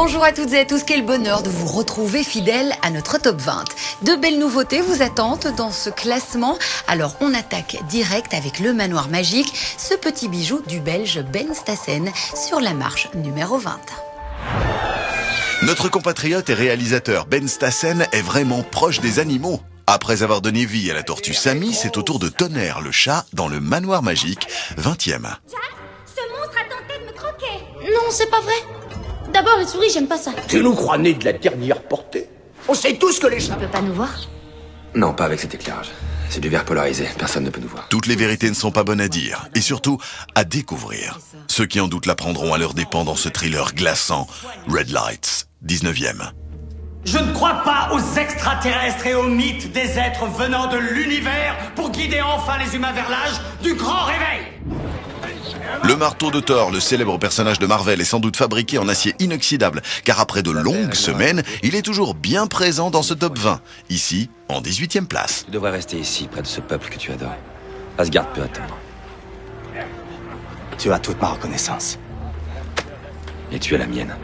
Bonjour à toutes et à tous, quel bonheur de vous retrouver fidèles à notre top 20. De belles nouveautés vous attendent dans ce classement. Alors on attaque direct avec Le Manoir Magique, ce petit bijou du Belge Ben Stassen sur la marche numéro 20. Notre compatriote et réalisateur Ben Stassen est vraiment proche des animaux. Après avoir donné vie à la tortue Sammy, c'est au tour de Tonnerre le chat dans Le Manoir Magique, 20e. Jack, ce monstre a tenté de me croquer. Non, c'est pas vrai. D'abord, les souris, j'aime pas ça. Tu nous crois nés de la dernière portée? On sait tous que les chats... Tu peux pas nous voir? Non, pas avec cet éclairage. C'est du verre polarisé, personne ne peut nous voir. Toutes les vérités ne sont pas bonnes à dire, et surtout à découvrir. Ceux qui en doutent l'apprendront à leur dépens dans ce thriller glaçant, Red Lights, 19e. Je ne crois pas aux extraterrestres et aux mythes des êtres venant de l'univers pour guider enfin les humains vers l'âge du grand réveil. Le marteau de Thor, le célèbre personnage de Marvel, est sans doute fabriqué en acier inoxydable, car après de longues semaines, il est toujours bien présent dans ce top 20, ici, en 18e place. Tu devrais rester ici, près de ce peuple que tu adores. Asgard peut attendre. Tu as toute ma reconnaissance. Et tu as la mienne.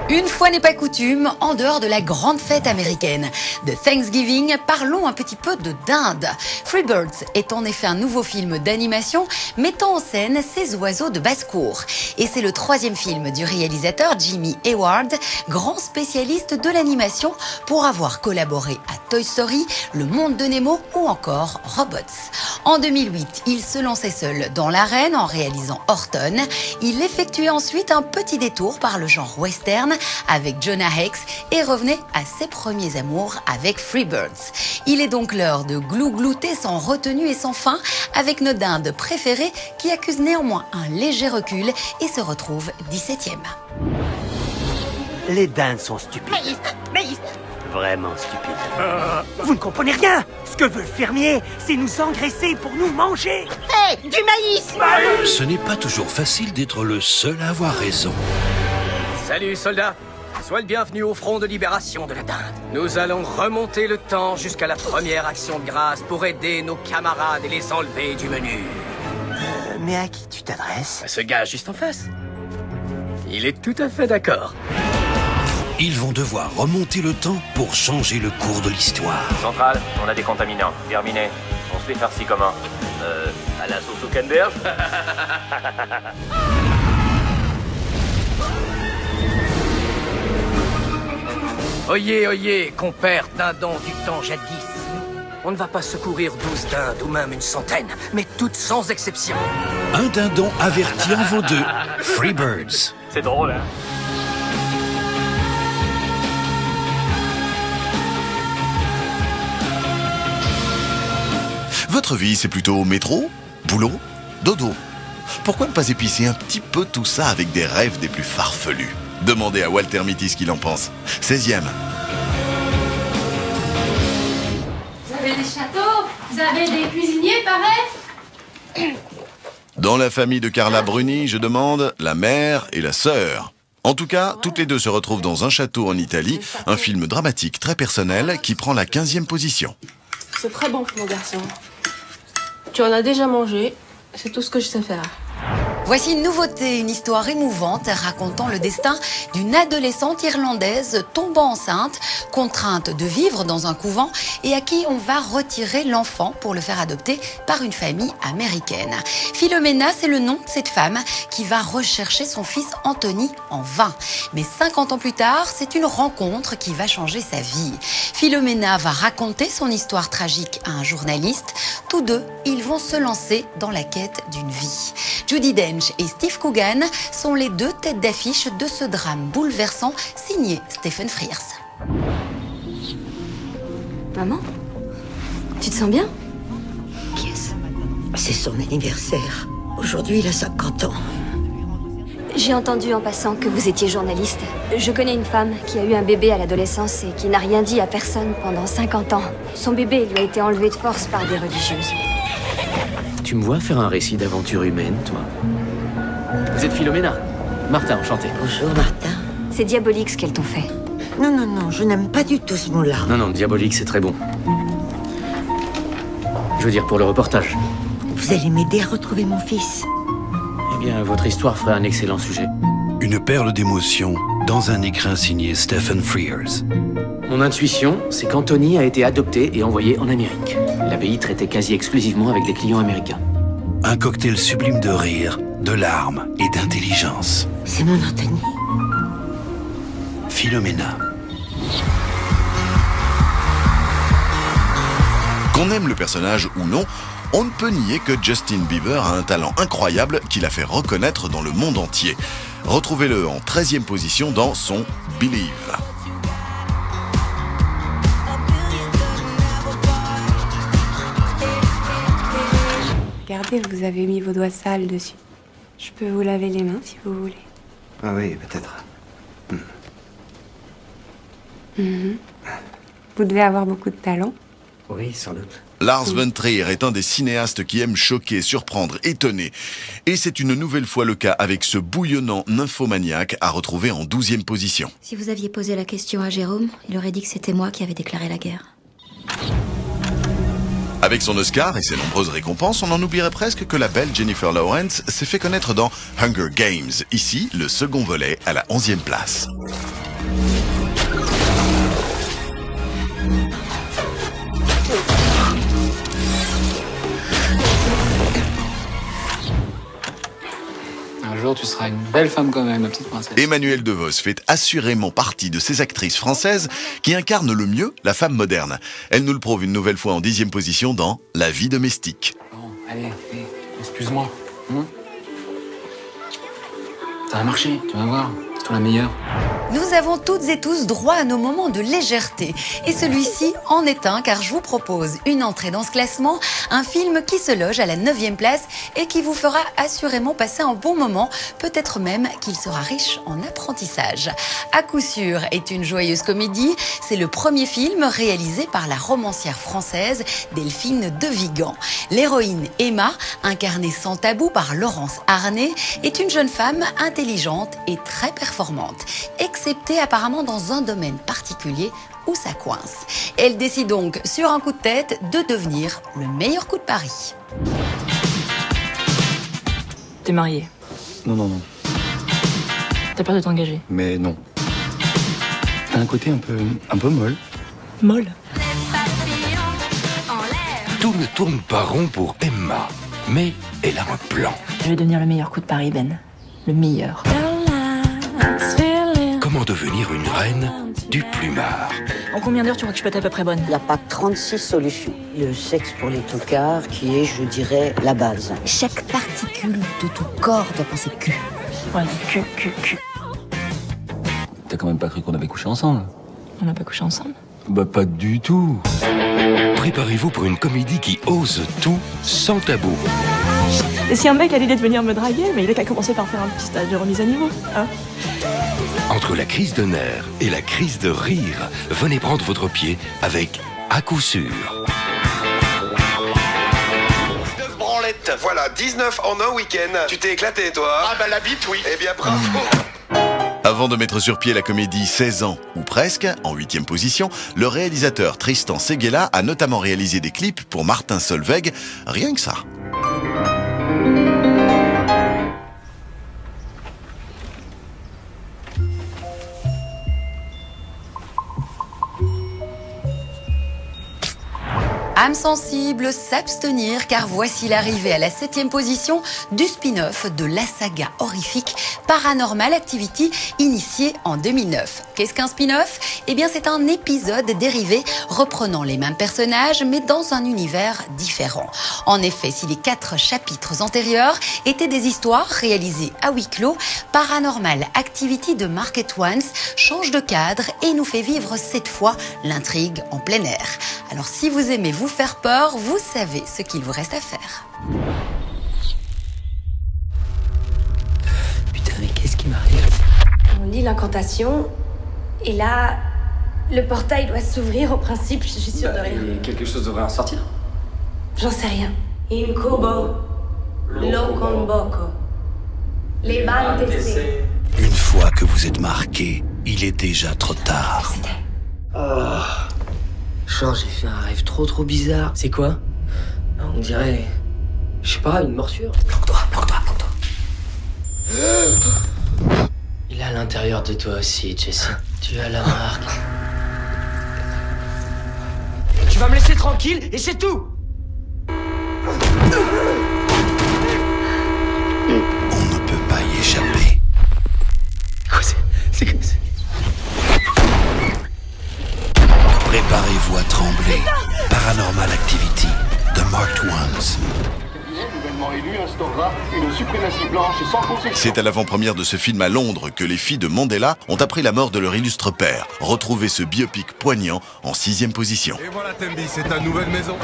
Une fois n'est pas coutume, en dehors de la grande fête américaine de Thanksgiving, parlons un petit peu de dinde. Freebirds est en effet un nouveau film d'animation mettant en scène ces oiseaux de basse-cour. Et c'est le troisième film du réalisateur Jimmy Hayward, grand spécialiste de l'animation pour avoir collaboré à Toy Story, Le Monde de Nemo ou encore Robots. En 2008, il se lançait seul dans l'arène en réalisant Horton. Il effectuait ensuite un petit détour par le genre western avec Jonah Hex et revenait à ses premiers amours avec Freebirds. Il est donc l'heure de glouter sans retenue et sans fin avec nos dindes préférées qui accusent néanmoins un léger recul et se retrouvent 17e. Les dindes sont stupides. Maïs. Vraiment stupides. Vous ne comprenez rien. Ce que veut le fermier, c'est nous engraisser pour nous manger. Hé, du maïs! Ce n'est pas toujours facile d'être le seul à avoir raison. Salut soldats, sois le bienvenu au front de libération de la dinde. Nous allons remonter le temps jusqu'à la première action de grâce pour aider nos camarades et les enlever du menu. Mais à qui tu t'adresses? À ce gars juste en face. Il est tout à fait d'accord. Ils vont devoir remonter le temps pour changer le cours de l'histoire. Centrale, on a des contaminants. Terminé. On se fait farci comment? À la sauce au canneberge. Oyez, oyez, compère dindon du temps jadis. On ne va pas secourir 12 dindes ou même une centaine, mais toutes sans exception. Un dindon averti en vaut deux. Freebirds. C'est drôle, hein? Votre vie, c'est plutôt métro, boulot, dodo. Pourquoi ne pas épicer un petit peu tout ça avec des rêves des plus farfelus? Demandez à Walter Mitty ce qu'il en pense. 16e. Vous avez des châteaux? Vous avez des cuisiniers, pareil? Dans la famille de Carla Bruni, je demande la mère et la sœur. En tout cas, toutes les deux se retrouvent dans un château en Italie, un film dramatique très personnel qui prend la 15e position. C'est très bon, mon garçon. Tu en as déjà mangé, c'est tout ce que je sais faire. Voici une nouveauté, une histoire émouvante racontant le destin d'une adolescente irlandaise tombant enceinte, contrainte de vivre dans un couvent et à qui on va retirer l'enfant pour le faire adopter par une famille américaine. Philomena, c'est le nom de cette femme qui va rechercher son fils Anthony en vain. Mais 50 ans plus tard, c'est une rencontre qui va changer sa vie. Philomena va raconter son histoire tragique à un journaliste. Tous deux, ils vont se lancer dans la quête d'une vie. Judi Dench et Steve Coogan sont les deux têtes d'affiche de ce drame bouleversant signé Stephen Frears. Maman? Tu te sens bien? Qui est-ce? C'est son anniversaire. Aujourd'hui, il a 50 ans. J'ai entendu en passant que vous étiez journaliste. Je connais une femme qui a eu un bébé à l'adolescence et qui n'a rien dit à personne pendant 50 ans. Son bébé lui a été enlevé de force par des religieuses. Tu me vois faire un récit d'aventure humaine, toi? Vous êtes Philomena? Martin, enchanté. Bonjour, Martin. C'est diabolique ce qu'elles t'ont fait. Non, je n'aime pas du tout ce mot-là. Non, diabolique, c'est très bon. Je veux dire, pour le reportage. Vous allez m'aider à retrouver mon fils. Eh bien, votre histoire ferait un excellent sujet. Une perle d'émotion dans un écrin signé Stephen Frears. Mon intuition, c'est qu'Anthony a été adopté et envoyé en Amérique. L'abbaye traitait quasi exclusivement avec des clients américains. Un cocktail sublime de rire, de larmes et d'intelligence. C'est mon Anthony. Philomena. Qu'on aime le personnage ou non, on ne peut nier que Justin Bieber a un talent incroyable qui l'a fait reconnaître dans le monde entier. Retrouvez-le en 13e position dans son Believe. Regardez, vous avez mis vos doigts sales dessus. Je peux vous laver les mains si vous voulez. Ah oui, peut-être. Vous devez avoir beaucoup de talent. Oui, sans doute. Lars von Trier est un des cinéastes qui aime choquer, surprendre, étonner. Et c'est une nouvelle fois le cas avec ce bouillonnant nymphomaniaque à retrouver en 12e position. Si vous aviez posé la question à Jérôme, il aurait dit que c'était moi qui avais déclaré la guerre. Avec son Oscar et ses nombreuses récompenses, on en oublierait presque que la belle Jennifer Lawrence s'est fait connaître dans Hunger Games. Ici, le second volet à la 11e place. Un jour, tu seras une belle femme quand même, ma petite princesse. Emmanuelle DeVos fait assurément partie de ces actrices françaises qui incarnent le mieux la femme moderne. Elle nous le prouve une nouvelle fois en 10e position dans La vie domestique. Bon, allez, excuse-moi. Ça va marcher, tu vas voir. C'est toi la meilleure. Nous avons toutes et tous droit à nos moments de légèreté. Et celui-ci en est un, car je vous propose une entrée dans ce classement, un film qui se loge à la 9e place et qui vous fera assurément passer un bon moment, peut-être même qu'il sera riche en apprentissage. À coup sûr est une joyeuse comédie, c'est le premier film réalisé par la romancière française Delphine de Vigan. L'héroïne Emma, incarnée sans tabou par Laurence Arnay, est une jeune femme intelligente et très performante, excepté apparemment dans un domaine particulier où ça coince. Elle décide donc, sur un coup de tête, de devenir le meilleur coup de Paris. T'es marié. Non. T'as peur de t'engager. Mais non. T'as un côté un peu molle. Molle. Tout ne tourne pas rond pour Emma, mais elle a un plan. Je vais devenir le meilleur coup de Paris, Ben. Le meilleur. Comment devenir une reine du plumard? En combien d'heures tu crois que je peux être à peu près bonne? Il n'y a pas 36 solutions. Le sexe pour les tocards qui est, je dirais, la base. Chaque particule de ton corps doit penser cul. Ouais, cul. T'as quand même pas cru qu'on avait couché ensemble? On n'a pas couché ensemble? Bah pas du tout. Préparez-vous pour une comédie qui ose tout sans tabou. Et si un mec a l'idée de venir me draguer, mais il a qu'à commencer par faire un petit stage de remise à niveau, hein? Entre la crise de nerfs et la crise de rire, venez prendre votre pied avec À coup sûr. 19 branlettes. Voilà, 19 en un week-end. Tu t'es éclaté, toi? Ah bah la bite, oui. Eh bien, bravo. Avant de mettre sur pied la comédie 16 ans, ou presque, en 8e position, le réalisateur Tristan Seguela a notamment réalisé des clips pour Martin Solveig, rien que ça. Âme sensible, s'abstenir, car voici l'arrivée à la 7e position du spin-off de la saga horrifique Paranormal Activity, initié en 2009. Qu'est-ce qu'un spin-off? Eh bien, c'est un épisode dérivé reprenant les mêmes personnages, mais dans un univers différent. En effet, si les 4 chapitres antérieurs étaient des histoires réalisées à huis clos, Paranormal Activity de Market Ones change de cadre et nous fait vivre cette fois l'intrigue en plein air. Alors si vous aimez vous faire peur, vous savez ce qu'il vous reste à faire. Putain, mais qu'est-ce qui m'arrive? On lit l'incantation, et là, le portail doit s'ouvrir au principe, je suis sûre de rien. Et quelque chose devrait en sortir. J'en sais rien. Incubo, locon boco, levantese. Une fois que vous êtes marqué, il est déjà trop tard. Genre, j'ai fait un rêve trop bizarre. C'est quoi? On dirait... Je sais pas, une morsure. Planque-toi. Il a l'intérieur de toi aussi, Jessie. Tu as la marque. Tu vas me laisser tranquille et c'est tout. On ne peut pas y échapper. C'est quoi ça? Préparez-vous à trembler. Paranormal Activity de Marked Ones. Nouvellement élu instaurera une suprématie blanche sans concession. C'est à l'avant-première de ce film à Londres que les filles de Mandela ont appris la mort de leur illustre père. Retrouvez ce biopic poignant en 6e position. Et voilà Tembi, c'est ta nouvelle maison.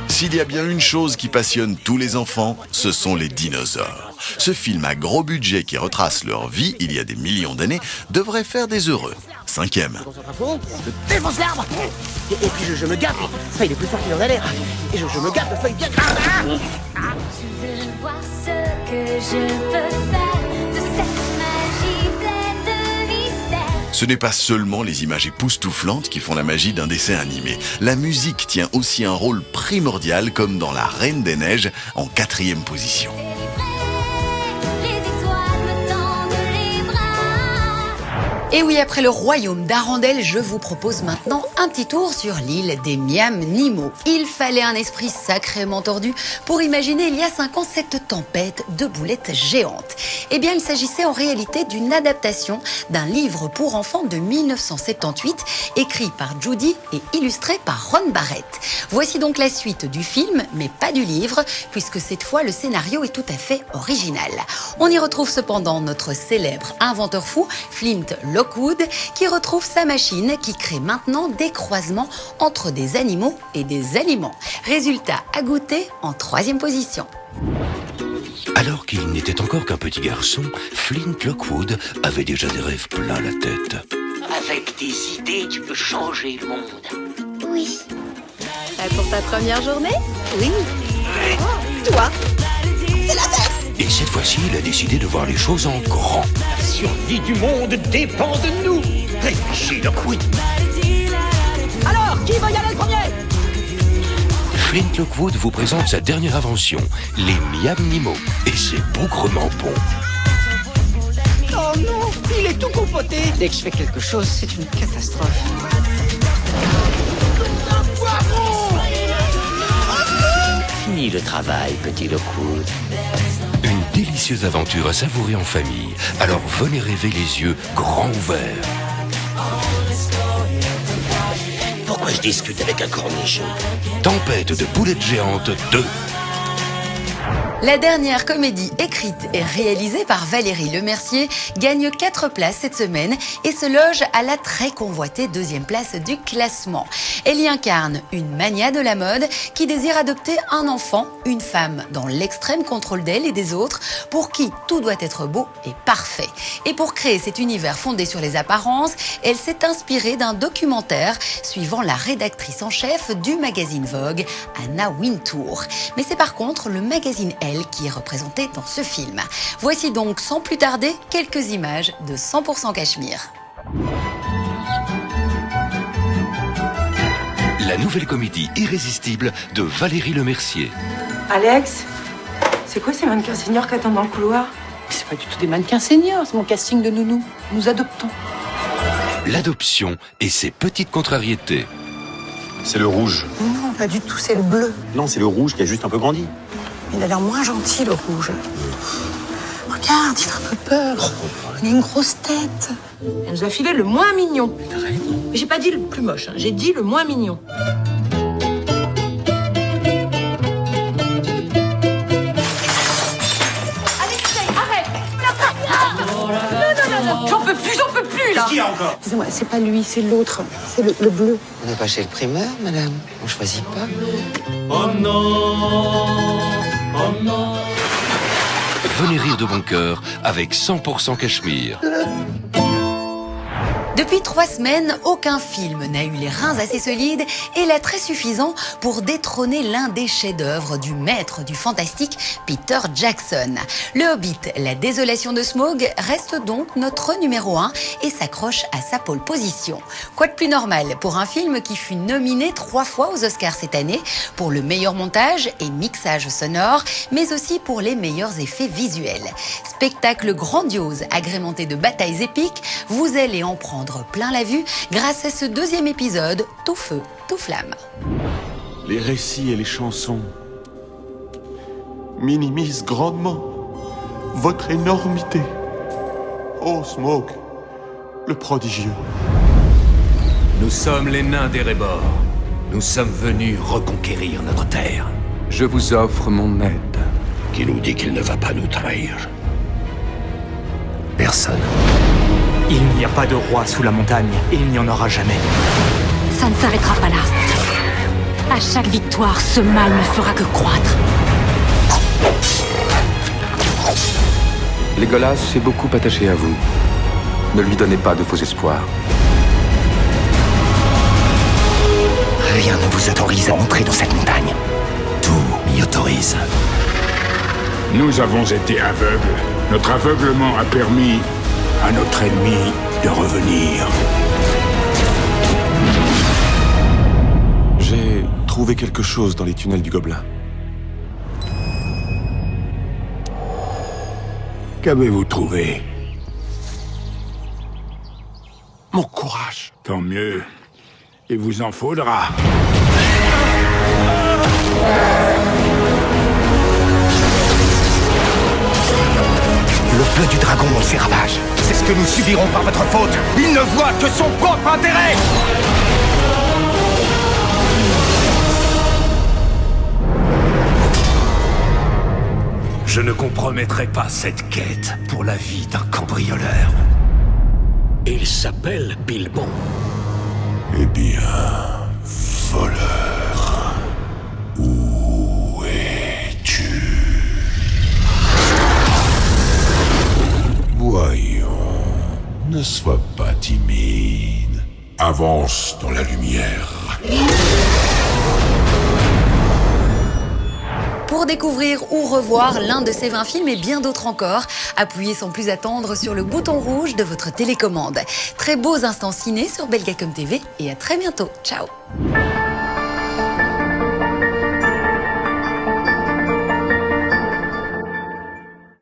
S'il y a bien une chose qui passionne tous les enfants, ce sont les dinosaures. Ce film à gros budget qui retrace leur vie il y a des millions d'années devrait faire des heureux. 5e. Je défonce l'arbre. Et puis je me gaffe. Ça, il est plus fort qu'il en a l'air. Et je me gaffe de feuilles bien graves. Je veux voir ce que je peux faire de cette magie pleine de mystère. Ce n'est pas seulement les images époustouflantes qui font la magie d'un dessin animé. La musique tient aussi un rôle primordial comme dans La Reine des Neiges en 4e position. Et oui, après le royaume d'Arendelle, je vous propose maintenant un petit tour sur l'île des Miam Nemo. Il fallait un esprit sacrément tordu pour imaginer il y a 5 ans cette tempête de boulettes géantes. Eh bien, il s'agissait en réalité d'une adaptation d'un livre pour enfants de 1978, écrit par Judy et illustré par Ron Barrett. Voici donc la suite du film, mais pas du livre, puisque cette fois le scénario est tout à fait original. On y retrouve cependant notre célèbre inventeur fou, Flint Lockwood, qui retrouve sa machine qui crée maintenant des croisements entre des animaux et des aliments. Résultat à goûter en 3e position. Alors qu'il n'était encore qu'un petit garçon, Flint Lockwood avait déjà des rêves plein la tête. Avec des idées, tu peux changer le monde. Oui. Pour ta première journée? Oui. Toi, c'est la bête. Et cette fois-ci, il a décidé de voir les choses en grand. La survie du monde dépend de nous. Réfléchis, Lockwood. Alors, qui va y aller le premier? Flint Lockwood vous présente sa dernière invention, les Miam Nemo. Et c'est bougrement bon. Oh non, il est tout compoté. Dès que je fais quelque chose, c'est une catastrophe. Fini le travail, petit Lockwood. Une délicieuse aventure à savourer en famille. Alors venez rêver les yeux grands ouverts. Pourquoi je discute avec un cornichon? Tempête de boulettes géantes 2. La dernière comédie écrite et réalisée par Valérie Lemercier gagne 4 places cette semaine et se loge à la très convoitée 2e place du classement. Elle y incarne une mania de la mode qui désire adopter un enfant, une femme dans l'extrême contrôle d'elle et des autres, pour qui tout doit être beau et parfait. Et pour créer cet univers fondé sur les apparences, elle s'est inspirée d'un documentaire suivant la rédactrice en chef du magazine Vogue, Anna Wintour. Mais c'est par contre le magazine Elle qui est représenté dans ce film. Voici donc sans plus tarder quelques images de 100% Cachemire. La nouvelle comédie irrésistible de Valérie Lemercier. Alex, c'est quoi ces mannequins seniors qui attendent dans le couloir? C'est pas du tout des mannequins seniors, c'est mon casting de nounou. Nous adoptons. L'adoption et ses petites contrariétés. C'est le rouge. Non, pas du tout, c'est le bleu. Non, c'est le rouge qui a juste un peu grandi. Il a l'air moins gentil, le rouge. Regarde, il fait un peu peur. Il a une grosse tête. Elle nous a filé le moins mignon. Mais j'ai pas dit le plus moche, hein. J'ai dit le moins mignon. Alexei, arrête. Non. J'en peux plus, là. Qu'est-ce qu'il y a encore? Excusez-moi, c'est pas lui, c'est l'autre. C'est le bleu. On n'est pas chez le primeur, madame. On choisit pas. Oh non. Oh non. Venez rire de bon cœur avec 100% Cachemire. Depuis 3 semaines, aucun film n'a eu les reins assez solides et l'attrait suffisant pour détrôner l'un des chefs-d'œuvre du maître du fantastique Peter Jackson. Le Hobbit, la désolation de Smaug, reste donc notre numéro 1 et s'accroche à sa pole position. Quoi de plus normal pour un film qui fut nominé 3 fois aux Oscars cette année pour le meilleur montage et mixage sonore, mais aussi pour les meilleurs effets visuels. Spectacle grandiose, agrémenté de batailles épiques, vous allez en prendre plein la vue grâce à ce 2e épisode, tout feu, tout flamme. Les récits et les chansons minimisent grandement votre énormité. Oh, Smaug, le prodigieux. Nous sommes les nains d'Erebor. Nous sommes venus reconquérir notre terre. Je vous offre mon aide. Qui nous dit qu'il ne va pas nous trahir? Personne. Il n'y a pas de roi sous la montagne, et il n'y en aura jamais. Ça ne s'arrêtera pas là. À chaque victoire, ce mal ne fera que croître. Legolas s'est beaucoup attaché à vous. Ne lui donnez pas de faux espoirs. Rien ne vous autorise à entrer dans cette montagne. Tout m'y autorise. Nous avons été aveugles. Notre aveuglement a permis à notre ennemi de revenir. J'ai trouvé quelque chose dans les tunnels du Gobelin. Qu'avez-vous trouvé? Mon courage. Tant mieux. Il vous en faudra. Le feu du dragon nous fait ravage. C'est ce que nous subirons par votre faute. Il ne voit que son propre intérêt. Je ne compromettrai pas cette quête pour la vie d'un cambrioleur. Il s'appelle Bilbon. Eh bien, voleur, où es-tu? Voyons, ne sois pas timide. Avance dans la lumière. Pour découvrir ou revoir l'un de ces 20 films et bien d'autres encore, appuyez sans plus attendre sur le bouton rouge de votre télécommande. Très beaux instants ciné sur Belgacom TV et à très bientôt. Ciao.